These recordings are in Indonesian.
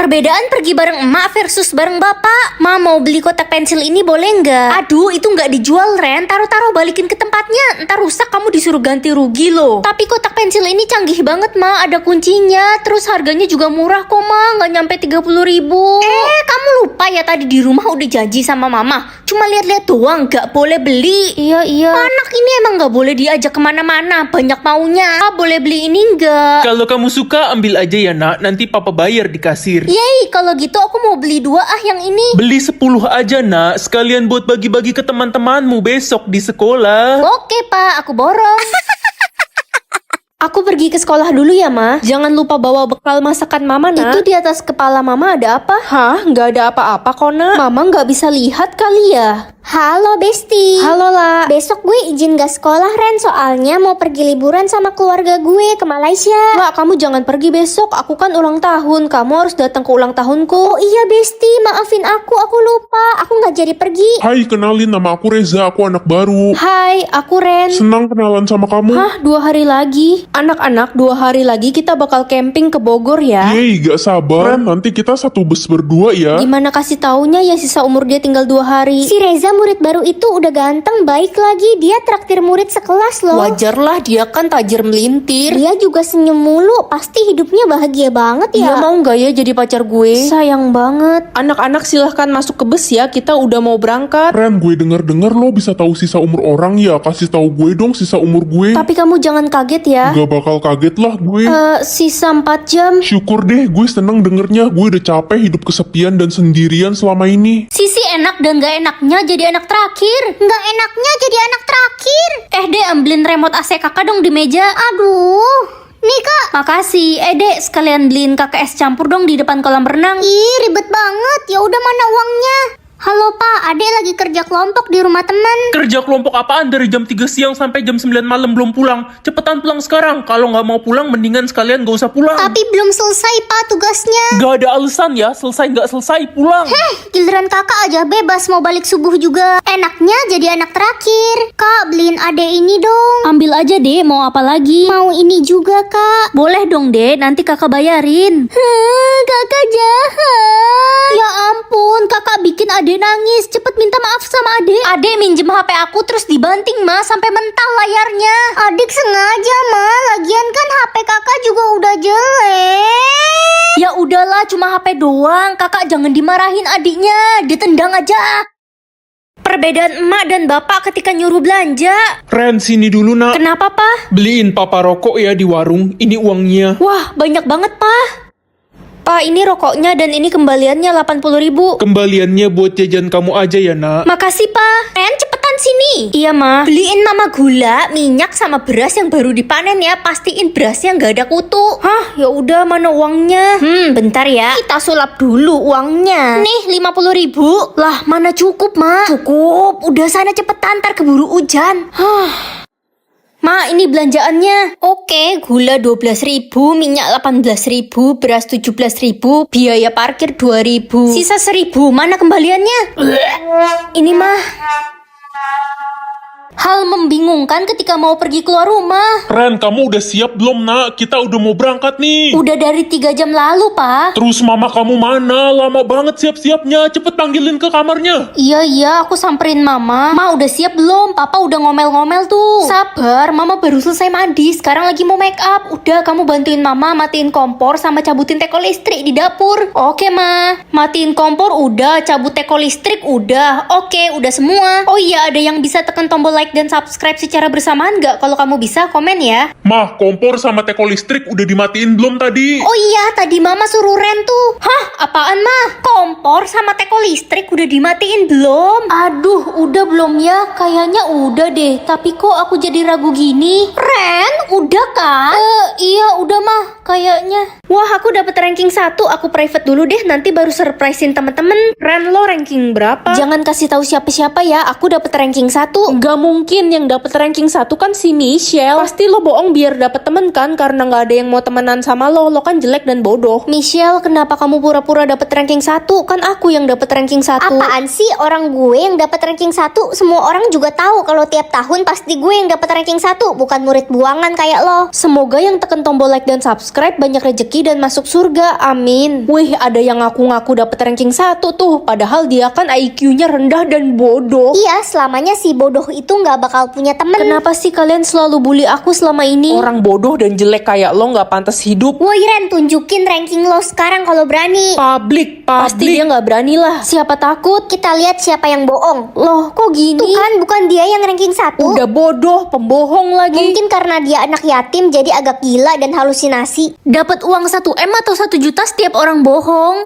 Perbedaan pergi bareng emak versus bareng bapak. Ma, mau beli kotak pensil ini boleh nggak? Aduh, itu nggak dijual, Ren. Taruh-taruh balikin ke tempatnya. Ntar rusak kamu disuruh ganti rugi loh. Tapi kotak pensil ini canggih banget, Ma. Ada kuncinya. Terus harganya juga murah kok, Ma. Nggak nyampe 30.000. Kamu lupa ya tadi di rumah udah janji sama mama. Cuma lihat-lihat doang, nggak boleh beli. Iya. Anak ini emang nggak boleh diajak kemana-mana. Banyak maunya. Boleh beli ini nggak? Kalau kamu suka ambil aja ya nak, nanti papa bayar di kasir. Yeay, kalau gitu aku mau beli 2 yang ini. Beli 10 aja nak, sekalian buat bagi-bagi ke teman-temanmu besok di sekolah. Oke pak, aku borong. Aku pergi ke sekolah dulu ya, Ma. Jangan lupa bawa bekal masakan Mama, Nak. Itu di atas kepala Mama ada apa? Hah? Nggak ada apa-apa kok, Nak. Mama nggak bisa lihat kali ya? Halo Besti. Halo, La. Besok gue izin gak sekolah Ren, soalnya mau pergi liburan sama keluarga gue ke Malaysia. La, kamu jangan pergi besok. Aku kan ulang tahun. Kamu harus datang ke ulang tahunku. Oh iya Besti, maafin aku lupa. Aku gak jadi pergi. Hai, kenalin nama aku Reza, aku anak baru. Hai, aku Ren. Senang kenalan sama kamu. Hah, 2 hari lagi? Anak-anak, 2 hari lagi kita bakal camping ke Bogor ya. Yeay, gak sabar. Nanti kita satu bus berdua ya. Gimana kasih taunya ya sisa umur dia tinggal 2 hari? Si Reza murid baru itu udah ganteng, baik lagi. Dia traktir murid sekelas loh. Wajar lah, dia kan tajir melintir. Dia juga senyum mulu, pasti hidupnya bahagia banget ya. Dia mau nggak ya jadi pacar gue? Sayang banget. Anak-anak silahkan masuk ke bus ya, kita udah mau berangkat. Ren, gue denger-denger lo bisa tahu sisa umur orang ya. Kasih tahu gue dong sisa umur gue. Tapi kamu jangan kaget ya. Gak bakal kaget lah gue. Sisa 4 jam. Syukur deh, gue seneng dengernya. Gue udah capek hidup kesepian dan sendirian selama ini. Sisi enak dan gak enaknya jadi anak terakhir. Nggak enaknya jadi anak terakhir. Dek, ambilin remote AC kakak dong di meja. Aduh, nih Kak. Makasih. Dek, sekalian beliin kakak es campur dong di depan kolam renang. Ih, ribet banget. Ya udah, mana uangnya? Halo Pak, Ade lagi kerja kelompok di rumah teman. Kerja kelompok apaan dari jam 3 siang sampai jam 9 malam belum pulang? Cepetan pulang sekarang. Kalau nggak mau pulang, mendingan sekalian gak usah pulang. Tapi belum selesai Pak tugasnya. Gak ada alasan ya, selesai nggak selesai pulang. Giliran kakak aja bebas mau balik subuh juga. Enaknya jadi anak terakhir. Kak, beliin Ade ini dong. Ambil aja deh, mau apa lagi? Mau ini juga Kak. Boleh dong deh, nanti kakak bayarin. Kakak jahat. Ya ampun, kakak bikin Ade nangis. Cepet minta maaf sama Ade. Ade minjem HP aku terus dibanting, Ma, sampai mental layarnya. Adik sengaja mah, lagian kan HP kakak juga udah jelek. Ya udahlah, cuma HP doang. Kakak jangan dimarahin adiknya, ditendang aja. Perbedaan emak dan bapak ketika nyuruh belanja. Ren, sini dulu nak. Kenapa, Pak? Beliin papa rokok ya di warung. Ini uangnya. Wah, banyak banget, Pak. Pak, ini rokoknya dan ini kembaliannya 80.000. Kembaliannya buat jajan kamu aja ya nak. Makasih, Pak. Ren, cepetan sini. Iya, Ma. Beliin Mama gula, minyak sama beras yang baru dipanen ya. Pastiin berasnya nggak ada kutu. Hah, ya udah, mana uangnya? Bentar ya. Kita sulap dulu uangnya. Nih, 50.000. Lah, mana cukup, Ma? Cukup. Udah sana cepetan, ntar keburu hujan. Ma, ini belanjaannya. Oke, gula 12.000, minyak 18.000, beras 17.000, biaya parkir 2.000. Sisa 1.000, mana kembaliannya? Ini mah. Hal membingungkan ketika mau pergi keluar rumah. Ren, kamu udah siap belum nak? Kita udah mau berangkat nih. Udah dari 3 jam lalu, Pak. Terus mama kamu mana? Lama banget siap-siapnya. Cepet panggilin ke kamarnya. Iya, aku samperin Mama. Ma, udah siap belum? Papa udah ngomel-ngomel tuh. Sabar, Mama baru selesai mandi. Sekarang lagi mau make up. Udah, kamu bantuin Mama matiin kompor sama cabutin teko listrik di dapur. Oke, Ma. Matiin kompor udah, cabut teko listrik udah. Oke, udah semua. Oh iya, ada yang bisa tekan tombol like dan subscribe secara bersamaan nggak? Kalau kamu bisa, komen ya. Mah, kompor sama teko listrik udah dimatiin belum tadi? Oh iya, tadi Mama suruh Ren tuh. Hah, apaan, Ma? Kompor sama teko listrik udah dimatiin belum? Aduh, udah belum ya? Kayaknya udah deh. Tapi kok aku jadi ragu gini? Ren, udah kan? Iya, udah mah. Kayaknya. Wah, aku dapet ranking 1. Aku private dulu deh, nanti baru surprisein temen-temen. Ren, lo ranking berapa? Jangan kasih tahu siapa-siapa ya. Aku dapet ranking 1. Gak mungkin yang dapet ranking 1 kan si Michelle. Pasti lo bohong biar dapet temen kan, karena gak ada yang mau temenan sama lo. Lo kan jelek dan bodoh. Michelle, kenapa kamu pura-pura dapet ranking 1? Kan aku yang dapet ranking 1. Apaan sih, orang gue yang dapat ranking 1? Semua orang juga tahu kalau tiap tahun pasti gue yang dapat ranking 1, bukan murid buangan kayak lo. Semoga yang tekan tombol like dan subscribe subscribe, banyak rejeki dan masuk surga. Amin. Wih, ada yang ngaku-ngaku dapet ranking 1 tuh, padahal dia kan IQ-nya rendah dan bodoh. Iya, selamanya si bodoh itu nggak bakal punya temen. Kenapa sih kalian selalu bully aku selama ini? Orang bodoh dan jelek kayak lo nggak pantas hidup. Woi Ren, tunjukin ranking lo sekarang kalau berani. Publik. Pasti dia nggak berani lah. Siapa takut? Kita lihat siapa yang bohong. Loh, kok gini? Tuh kan, bukan dia yang ranking 1. Udah bodoh, pembohong lagi. Mungkin karena dia anak yatim jadi agak gila dan halusinasi. Dapat uang 1 M atau 1 juta setiap orang bohong.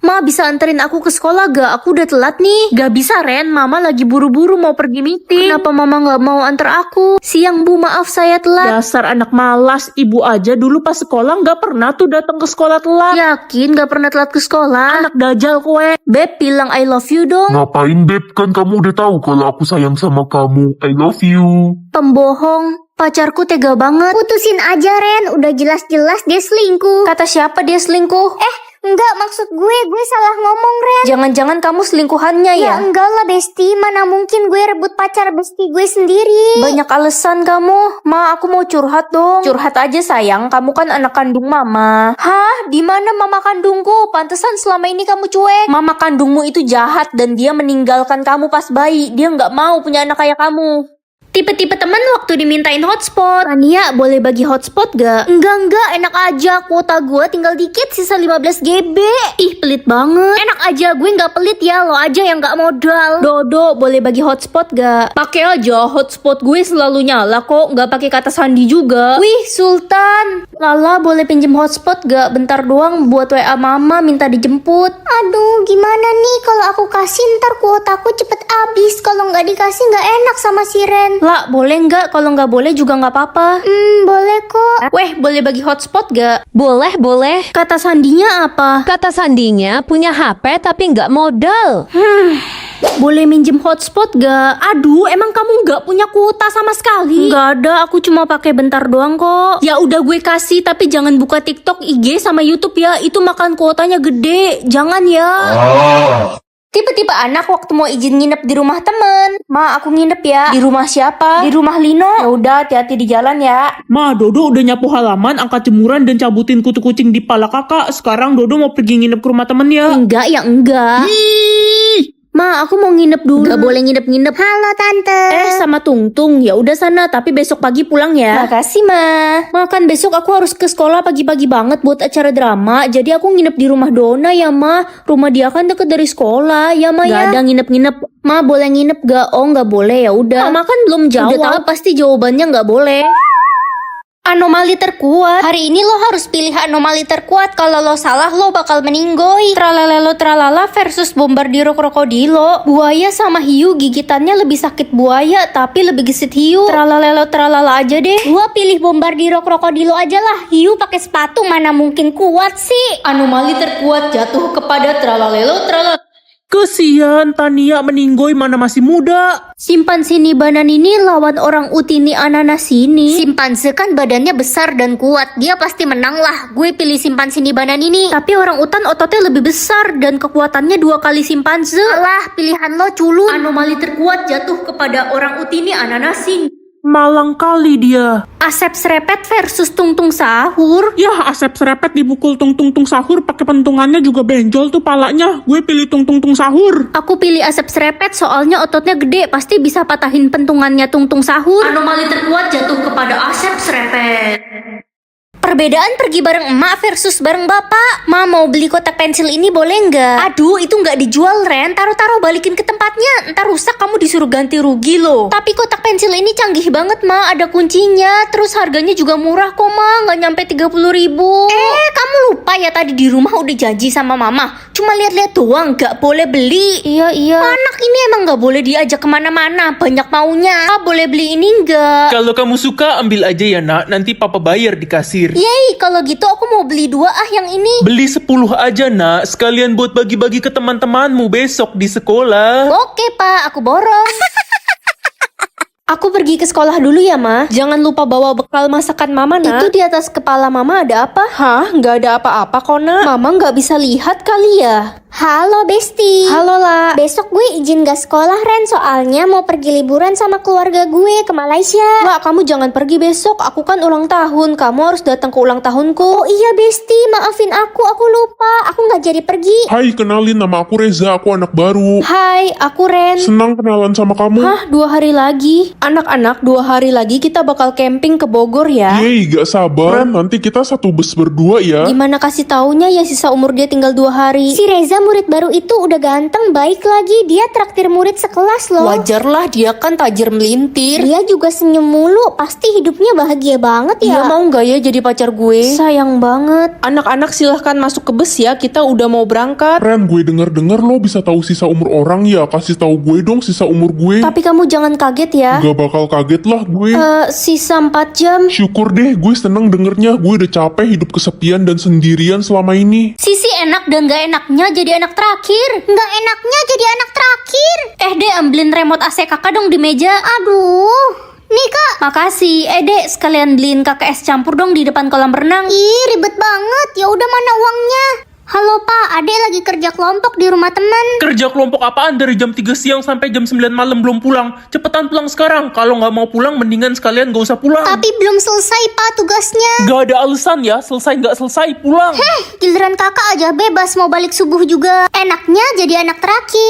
Ma, bisa anterin aku ke sekolah gak? Aku udah telat nih. Gak bisa, Ren. Mama lagi buru-buru mau pergi meeting. Kenapa mama gak mau anter aku? Siang, Bu. Maaf, saya telat. Dasar anak malas, ibu aja dulu pas sekolah nggak pernah tuh datang ke sekolah telat. Yakin gak pernah telat ke sekolah? Anak dajal kowe. Beb, bilang I love you dong. Ngapain, Beb? Kan kamu udah tahu kalau aku sayang sama kamu. I love you. Pembohong. Pacarku tega banget. Putusin aja Ren, udah jelas-jelas dia selingkuh. Kata siapa dia selingkuh? Enggak, maksud gue salah ngomong Ren. Jangan-jangan kamu selingkuhannya Ya ya? enggak lah Besti, mana mungkin gue rebut pacar Besti gue sendiri. Banyak alasan kamu. Ma, aku mau curhat dong. Curhat aja sayang, kamu kan anak kandung mama. Hah? Di mana mama kandungku? Pantesan selama ini kamu cuek. Mama kandungmu itu jahat dan dia meninggalkan kamu pas bayi. Dia nggak mau punya anak kayak kamu. Tipe-tipe temen waktu dimintain hotspot. Tania, boleh bagi hotspot gak? Enggak, enak aja. Kuota gue tinggal dikit, sisa 15 GB. Ih, pelit banget. Enak aja, gue gak pelit ya. Lo aja yang gak modal. Dodo, boleh bagi hotspot gak? Pakai aja, hotspot gue selalu nyala kok. Gak pakai kata sandi juga. Wih, Sultan. Lala, boleh pinjem hotspot gak? Bentar doang buat WA mama minta dijemput. Aduh, gimana nih kalau aku kasih ntar kuotaku cepet habis. Kalau nggak dikasih nggak enak sama si Ren. Lah, boleh nggak? Kalau nggak boleh juga nggak apa-apa. Boleh kok. Weh, boleh bagi hotspot gak? Boleh. Kata sandinya apa? Kata sandinya punya HP tapi nggak modal. Boleh minjem hotspot gak? Aduh, emang kamu nggak punya kuota sama sekali? Nggak ada, aku cuma pakai bentar doang kok. Ya udah gue kasih, tapi jangan buka TikTok, IG sama YouTube ya. Itu makan kuotanya gede. Jangan ya. Tipe-tipe anak waktu mau izin nginep di rumah temen. Ma, aku nginep ya. Di rumah siapa? Di rumah Lino. Ya udah, hati-hati di jalan ya. Ma, Dodo udah nyapu halaman, angkat jemuran dan cabutin kutu kucing di pala kakak. Sekarang Dodo mau pergi nginep ke rumah temennya. Enggak ya enggak. Ma, aku mau nginep dulu. Gak boleh nginep-nginep. Halo tante. Sama Tungtung. Ya udah sana, tapi besok pagi pulang ya. Makasih, Ma. Makan besok aku harus ke sekolah pagi-pagi banget buat acara drama. Jadi aku nginep di rumah Dona ya, Ma. Rumah dia kan deket dari sekolah, ya, Ma. Gak ada nginep-nginep. Ma, boleh nginep gak? Oh, gak boleh, ya udah. Mama kan belum jawab. Udah tahu pasti jawabannya gak boleh. Anomali terkuat. Hari ini lo harus pilih anomali terkuat. Kalau lo salah, lo bakal meninggoy. Tralalelo tralala versus bombardiro krokodilo. Buaya sama hiu gigitannya lebih sakit buaya, tapi lebih gesit hiu. Tralalelo tralala aja deh. Gua pilih bombardiro krokodilo aja lah. Hiu pakai sepatu mana mungkin kuat sih. Anomali terkuat jatuh kepada tralalelo tralala. Kesian, Tania meninggoy mana masih muda. Simpanse ni banan ini lawan orang uti ni ananas ini. Simpanse kan badannya besar dan kuat. Dia pasti menang lah. Gue pilih simpanse ni banan ini. Tapi orang utan ototnya lebih besar dan kekuatannya 2 kali simpanse. Alah, pilihan lo culun. Anomali terkuat jatuh kepada orang uti ni ananas ini. Malang kali dia. Asep Serepet versus Tungtung Sahur. Yah, Asep Serepet dibukul tung sahur pakai pentungannya juga benjol tuh palanya. Gue pilih tung sahur. Aku pilih Asep Serepet soalnya ototnya gede. Pasti bisa patahin pentungannya Tungtung Sahur. Anomali terkuat jatuh kepada Asep Serepet. Perbedaan pergi bareng emak versus bareng bapak. Ma, mau beli kotak pensil ini boleh nggak? Aduh, itu nggak dijual, Ren. Taruh-taruh balikin ke tempatnya. Ntar rusak kamu disuruh ganti rugi loh. Tapi kotak pensil ini canggih banget, Ma. Ada kuncinya. Terus harganya juga murah kok, Ma. Nggak nyampe 30.000. Kamu lupa ya tadi di rumah udah janji sama mama. Cuma lihat-lihat doang, nggak boleh beli. Iya. Anak ini emang nggak boleh diajak kemana-mana. Banyak maunya. Ah, boleh beli ini nggak? Kalau kamu suka ambil aja ya nak, nanti papa bayar di kasir. Yeay, kalau gitu aku mau beli 2 yang ini. Beli 10 aja nak, sekalian buat bagi-bagi ke teman-temanmu besok di sekolah. Oke, Pak, aku boros. Aku pergi ke sekolah dulu ya, Ma. Jangan lupa bawa bekal masakan Mama, Nak. Itu di atas kepala Mama ada apa? Hah? Nggak ada apa-apa kok, Nak. Mama nggak bisa lihat kali ya? Halo Besti. Halo lah. Besok gue izin gak sekolah Ren, soalnya mau pergi liburan sama keluarga gue ke Malaysia. Lah, kamu jangan pergi besok. Aku kan ulang tahun. Kamu harus datang ke ulang tahunku. Oh iya Besti, maafin aku lupa. Aku gak jadi pergi. Hai, kenalin nama aku Reza, aku anak baru. Hai, aku Ren. Senang kenalan sama kamu. Hah, 2 hari lagi? Anak-anak, 2 hari lagi kita bakal camping ke Bogor ya. Yeay, gak sabar. Nanti kita satu bus berdua ya. Gimana kasih taunya ya sisa umur dia tinggal 2 hari? Si Reza murid baru itu udah ganteng, baik lagi. Dia traktir murid sekelas loh. Wajar lah, dia kan tajir melintir. Dia juga senyum mulu, pasti hidupnya bahagia banget Dia ya. mau nggak ya jadi pacar gue? Sayang banget. Anak-anak silahkan masuk ke bus ya, kita udah mau berangkat. Ren, gue denger-denger lo bisa tahu sisa umur orang ya. Kasih tahu gue dong sisa umur gue. Tapi kamu jangan kaget ya. Gak bakal kaget lah gue. Sisa 4 jam. Syukur deh, gue seneng dengernya. Gue udah capek hidup kesepian dan sendirian selama ini. Sisi enak dan gak enaknya jadi anak terakhir. Nggak enaknya jadi anak terakhir. Dek, ambilin remote AC kakak dong di meja. Aduh, nih Kak. Makasih. Dek, sekalian beliin kakak es campur dong di depan kolam renang. Ih, ribet banget. Ya udah, mana uangnya? Halo Pak, Adek lagi kerja kelompok di rumah teman. Kerja kelompok apaan dari jam 3 siang sampai jam 9 malam belum pulang? Cepetan pulang sekarang. Kalau nggak mau pulang, mendingan sekalian gak usah pulang. Tapi belum selesai Pak tugasnya. Gak ada alasan ya, selesai nggak selesai pulang. Giliran kakak aja bebas mau balik subuh juga. Enaknya jadi anak terakhir.